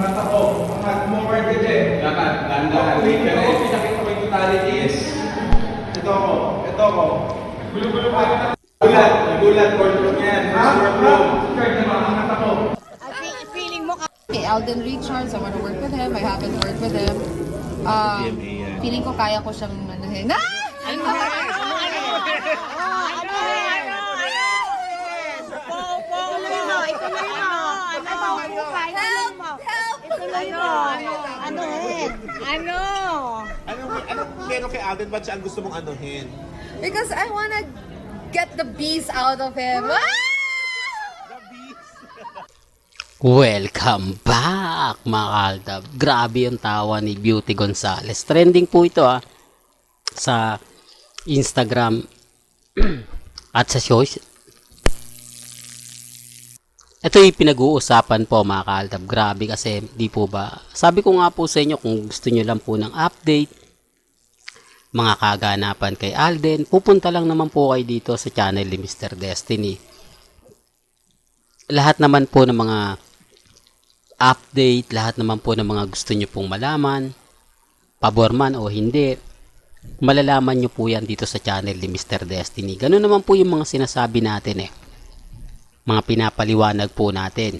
mata ko. Angat mo card ka dyan. Lakad, dahan-dahan. Pinakita ko yung totality. Yes. Ito ko. Gulo-gulo pa rin. Nagulat, courtroom yan. Courtroom. Card na mga mata ko. Feeling mo kay Alden Richards, I want to work with him. I haven't worked with him. Feeling ko kaya ko siyang anuhin. Anong meron kay Alden? Ba't siya ang gusto mong anuhin? Because I wanna get the beast out of him. Welcome back mga kaldab. Grabe yung tawa ni Beauty Gonzales. Trending po ito sa Instagram at sa shows. Ito yung pinag-uusapan po mga kaldab. Grabe kasi di po ba. Sabi ko nga po sa inyo kung gusto nyo lang po ng update, mga kaganapan kay Alden, pupunta lang naman po kayo dito sa channel ni Mr. Destiny. Lahat naman po ng mga update, lahat naman po ng mga gusto nyo pong malaman, pabor man o hindi, malalaman nyo po yan dito sa channel ni Mr. Destiny. Ganun naman po yung mga sinasabi natin mga pinapaliwanag po natin.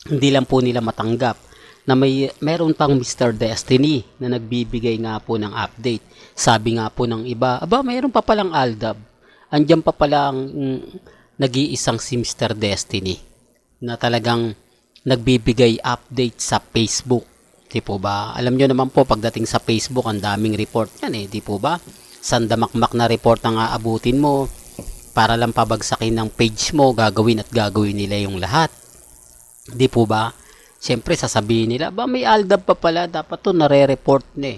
Hindi lang po nila matanggap na meron pang Mr. Destiny na nagbibigay nga po ng update. Sabi nga po ng iba, mayroon pa palang Aldab. Andyan pa palang nag-iisang si Mr. Destiny na talagang nagbibigay update sa Facebook. Di po ba? Alam nyo naman po, pagdating sa Facebook, ang daming report yan di po ba? Sandamakmak na report ang aabutin mo para lang pabagsakin ng page mo, gagawin nila yung lahat. Di po ba? Siyempre, sasabihin nila, may Aldab pa pala, dapat to nare-report na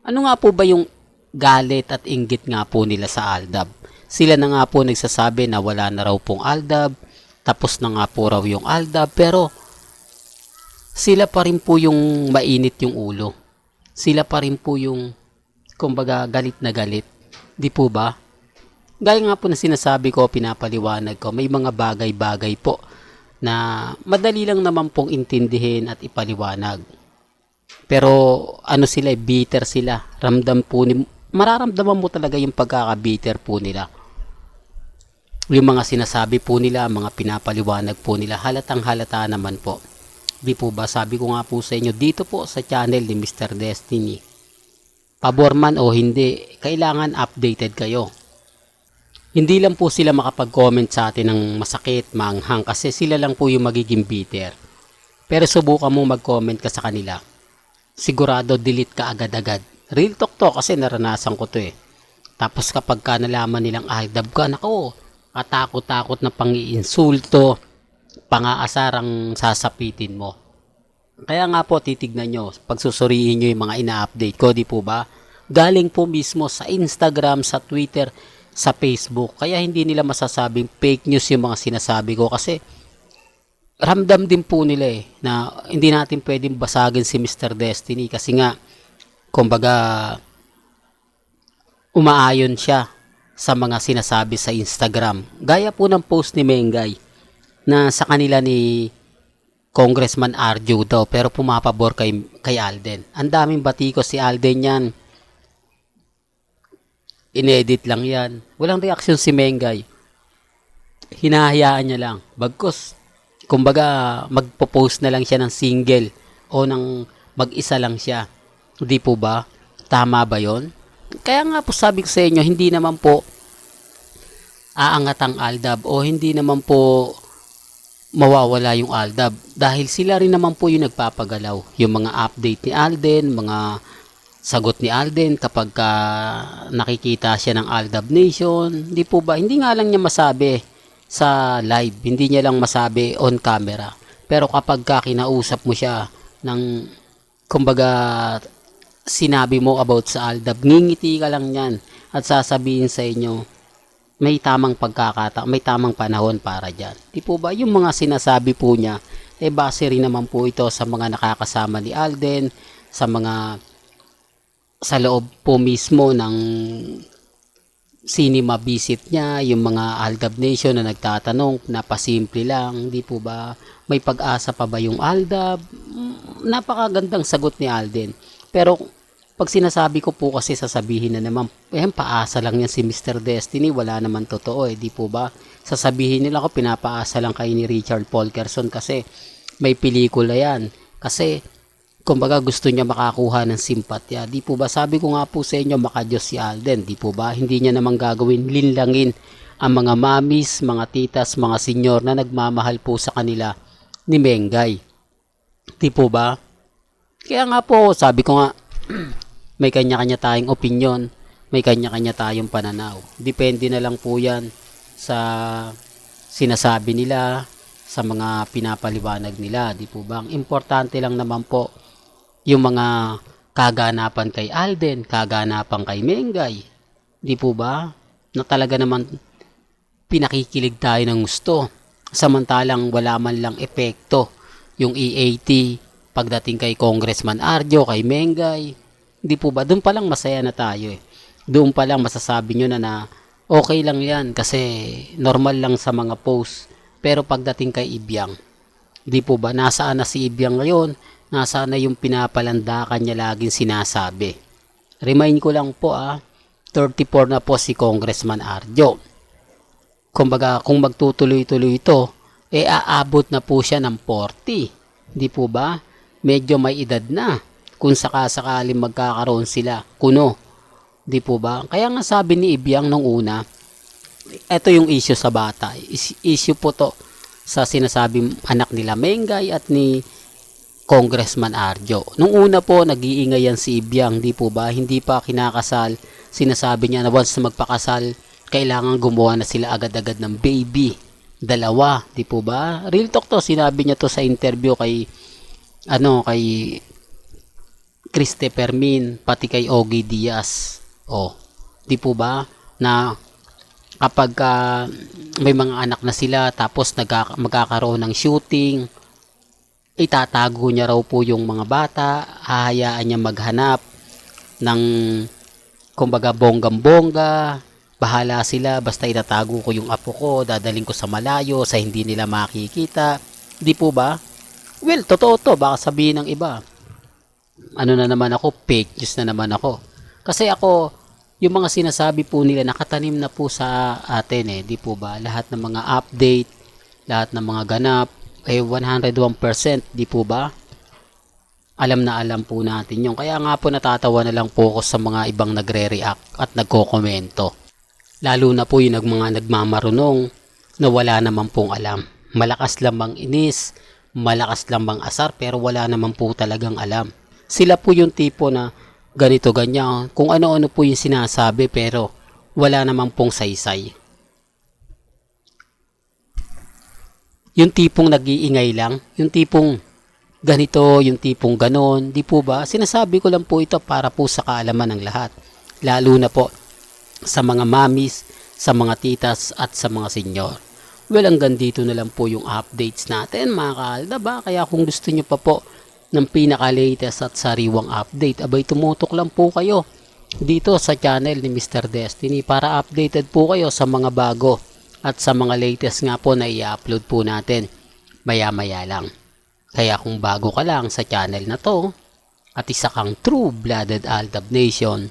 Ano nga po ba yung galit at inggit nga po nila sa Aldab? Sila na nga po nagsasabi na wala na raw pong Aldab, tapos na nga po raw yung Aldab, pero sila pa rin po yung mainit yung ulo. Sila pa rin po yung, kumbaga, galit na galit. Di po ba? Gaya nga po na sinasabi ko, pinapaliwanag ko, may mga bagay-bagay po na madali lang naman pong intindihin at ipaliwanag. Pero ano sila, bitter sila. Mararamdaman mo talaga yung pagkaka-bitter po nila. Yung mga sinasabi po nila, mga pinapaliwanag po nila, halatang halata naman po. Di po ba, sabi ko nga po sa inyo, dito po sa channel ni Mr. Destiny, pabor man o hindi, kailangan updated kayo. Hindi lang po sila makapag-comment sa atin ng masakit, maanghang, kasi sila lang po yung magiging bitter. Pero subukan mo mag-comment ka sa kanila. Sigurado delete ka agad-agad. Real talk to kasi naranasan ko to Tapos kapag ka nalaman nilang Aldab ka, nako, katakot-takot na pang-iinsulto, pang-aasarang sasapitin mo. Kaya nga po titignan nyo, pagsusuriin nyo yung mga ina-update ko, di po ba? Galing po mismo sa Instagram, sa Twitter, sa Facebook. Kaya hindi nila masasabing fake news yung mga sinasabi ko kasi ramdam din po nila na hindi natin pwedeng basagin si Mr. Destiny kasi nga kumbaga umaayon siya sa mga sinasabi sa Instagram. Gaya po ng post ni Mengay na sa kanila ni Congressman Arjo daw pero pumapabor kay Alden. Ang daming batiko si Alden yan. Inedit lang yan. Walang reaksyon si Mengay. Hinahayaan niya lang. Bagkus, kumbaga magpo-post na lang siya ng single o ng mag-isa lang siya. Hindi po ba? Tama ba yon? Kaya nga po sabi ko sa inyo, hindi naman po aangat ang Aldab o hindi naman po mawawala yung Aldab. Dahil sila rin naman po yung nagpapagalaw. Yung mga update ni Alden, mga sagot ni Alden kapag nakikita siya ng Aldab Nation, di po ba? Hindi nga lang niya masabi sa live, hindi niya lang masabi on camera. Pero kapag kinausap mo siya ng kumbaga sinabi mo about sa Aldab, ngingiti ka lang yan at sasabihin sa inyo may tamang may tamang panahon para dyan. Di po ba? Yung mga sinasabi po niya, base rin naman po ito sa mga nakakasama ni Alden, sa mga sa loob po mismo ng cinema visit niya, yung mga Aldab Nation na nagtatanong, napasimple lang, di po ba? May pag-asa pa ba yung Aldab? Napakagandang sagot ni Alden. Pero pag sinasabi ko po kasi sasabihin na naman, paasa lang yan si Mr. Destiny, wala naman totoo di po ba? Sasabihin nila ko, pinapaasa lang kayo ni Richard Polkerson kasi may pelikula yan. Kasi, kumbaga gusto niya makakuha ng simpatya. Di po ba? Sabi ko nga po sa inyo, makadiyos si Alden. Di po ba? Hindi niya naman gagawin, linlangin ang mga mamis, mga titas, mga senyor na nagmamahal po sa kanila ni Mengay. Di po ba? Kaya nga po, sabi ko nga, may kanya-kanya tayong opinyon, may kanya-kanya tayong pananaw. Depende na lang po yan sa sinasabi nila, sa mga pinapaliwanag nila. Di po ba? Ang importante lang naman po, yung mga kaganapan kay Alden, kaganapan kay Mengay. Di po ba? Na talaga naman pinakikilig tayo ng gusto. Samantalang wala man lang epekto yung EAT pagdating kay Congressman Arjo, kay Mengay. Di po ba? Doon pa lang masaya na tayo Doon pa lang masasabi nyo na okay lang yan kasi normal lang sa mga post. Pero pagdating kay Ibiang, di po ba? Nasaan na si Ibiang ngayon? Nasaan na yung pinapalandakan niya laging sinasabi? Remind ko lang po 34 na po si Congressman Arjo. Kumbaga kung magtutuloy-tuloy ito, aabot na po siya ng 40. Di po ba? Medyo may edad na. Kung sakasakaling magkakaroon sila, kuno. Di po ba? Kaya nga sabi ni Ibiang nung una, ito yung issue sa bata. Issue po to sa sinasabing anak nila Mengay at ni Congressman Arjo. Nung una po, nag-iingay yan si Ibiang, di po ba? Hindi pa kinakasal. Sinasabi niya na once na magpakasal, kailangan gumawa na sila agad-agad ng baby. Dalawa, di po ba? Real talk to, sinabi niya to sa interview kay Christopher Min, pati kay Ogie Diaz. Di po ba? Na kapag may mga anak na sila tapos magkakaroon ng shooting, itatago niya raw po yung mga bata, hahayaan niya maghanap ng kumbaga bonggam-bongga, bahala sila, basta itatago ko yung apo ko, dadaling ko sa malayo, sa hindi nila makikita. Di po ba? Well, totoo to, baka sabihin ng iba. Ano na naman ako, fake news na naman ako. Kasi ako, yung mga sinasabi po nila, nakatanim na po sa atin di po ba? Lahat ng mga update, lahat ng mga ganap, 101%, di po ba? Alam na alam po natin yung. Kaya nga po natatawa na lang po ako sa mga ibang nagre-react at nagko-komento. Lalo na po yung mga nagmamarunong na wala naman pong alam. Malakas lamang inis, malakas lamang asar, pero wala naman po talagang alam. Sila po yung tipo na ganito, ganyan, kung ano-ano po yung sinasabi pero wala naman pong saysay. Yung tipong nag-iingay lang, yung tipong ganito, yung tipong ganon, di po ba? Sinasabi ko lang po ito para po sa kaalaman ng lahat. Lalo na po sa mga mamis, sa mga titas at sa mga senyor. Well, hanggang dito na lang po yung updates natin mga kaaldab. Kaya kung gusto nyo pa po ng pinaka-latest at sariwang update, abay tumutok lang po kayo dito sa channel ni Mr. Destiny para updated po kayo sa mga bago at sa mga latest nga po na i-upload po natin maya-maya lang. Kaya kung bago ka lang sa channel na to at isa kang true-blooded Aldab Nation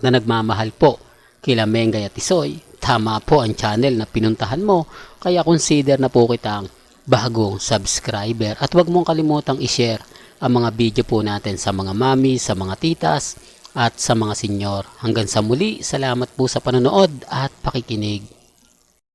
na nagmamahal po kila Mengay at Isoy, tama po ang channel na pinuntahan mo, kaya consider na po kitang bagong subscriber at wag mong kalimutang i-share ang mga video po natin sa mga mami, sa mga titas at sa mga senyor. Hanggang sa muli, salamat po sa panonood at pakikinig.